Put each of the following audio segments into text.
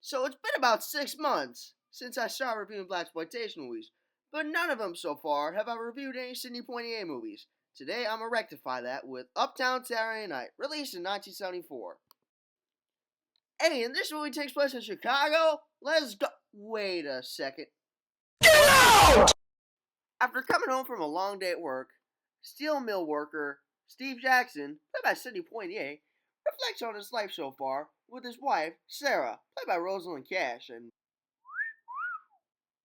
So it's been about 6 months since I started reviewing blaxploitation movies, but none of them so far have I reviewed any Sidney Poitier movies. Today I'm gonna rectify that with Uptown Saturday Night, released in 1974. Hey, and this movie takes place in Chicago? Let's go. Wait a second. Get out! After coming home from a long day at work, steel mill worker Steve Jackson, played by Sidney Poitier, reflects on his life so far with his wife, Sarah, played by Rosalind Cash, and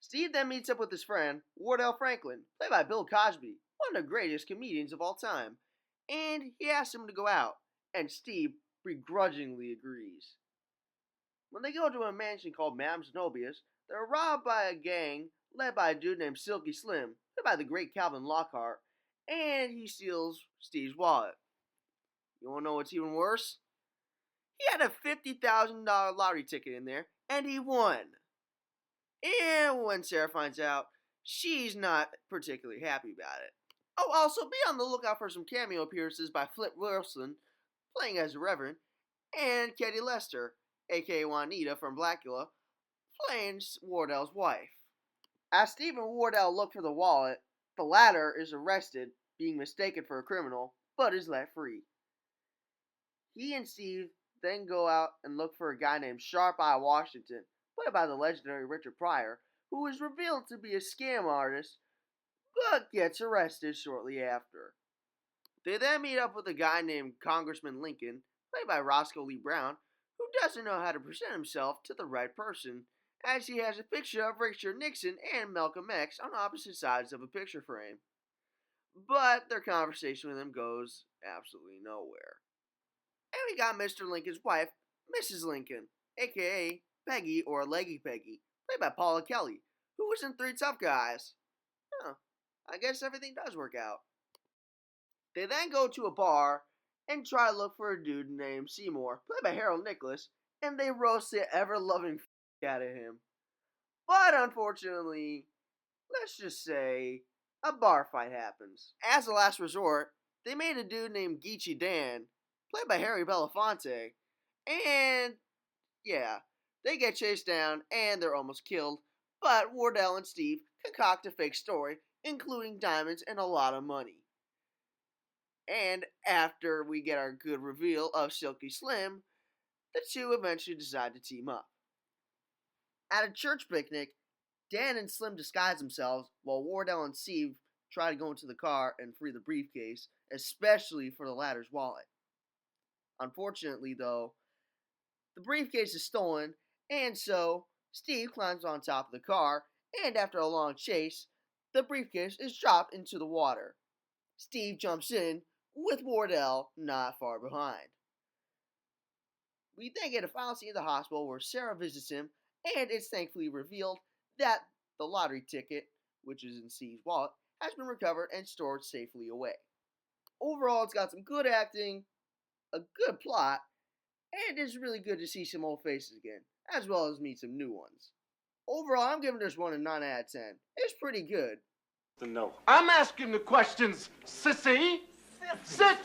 Steve then meets up with his friend, Wardell Franklin, played by Bill Cosby, one of the greatest comedians of all time, and he asks him to go out, and Steve begrudgingly agrees. When they go to a mansion called Madame Zenobia's, they're robbed by a gang led by a dude named Silky Slim, played by the great Calvin Lockhart, and he steals Steve's wallet. You wanna know what's even worse? He had a $50,000 lottery ticket in there, and he won. And when Sarah finds out, she's not particularly happy about it. Oh, also be on the lookout for some cameo appearances by Flip Wilson, playing as the Reverend, and Katie Lester, aka Juanita from Blackula, playing Wardell's wife. As Steve and Wardell look for the wallet, the latter is arrested, being mistaken for a criminal, but is let free. He and Steve then go out and look for a guy named Sharp Eye Washington, played by the legendary Richard Pryor, who is revealed to be a scam artist, but gets arrested shortly after. They then meet up with a guy named Congressman Lincoln, played by Roscoe Lee Brown, who doesn't know how to present himself to the right person, as he has a picture of Richard Nixon and Malcolm X on opposite sides of a picture frame. But their conversation with him goes absolutely nowhere. And we got Mr. Lincoln's wife, Mrs. Lincoln, aka Peggy or Leggy Peggy, played by Paula Kelly, who was in Three Tough Guys. I guess everything does work out. They then go to a bar and try to look for a dude named Seymour, played by Harold Nicholas, and they roast the ever-loving out of him. But unfortunately, let's just say, a bar fight happens. As a last resort, they made a dude named Geechee Dan, played by Harry Belafonte, and yeah, they get chased down and they're almost killed, but Wardell and Steve concoct a fake story, including diamonds and a lot of money. And after we get our good reveal of Silky Slim, the two eventually decide to team up. At a church picnic, Dan and Slim disguise themselves while Wardell and Steve try to go into the car and free the briefcase, especially for the latter's wallet. Unfortunately, though, the briefcase is stolen, and so Steve climbs on top of the car, and after a long chase, the briefcase is dropped into the water. Steve jumps in, with Wardell not far behind. We then get a final scene at the hospital where Sarah visits him, and it's thankfully revealed that the lottery ticket, which is in Steve's wallet, has been recovered and stored safely away. Overall, it's got some good acting, a good plot, and it's really good to see some old faces again, as well as meet some new ones. Overall, I'm giving this one a 9 out of 10. It's pretty good. No. I'm asking the questions, sissy. Sit!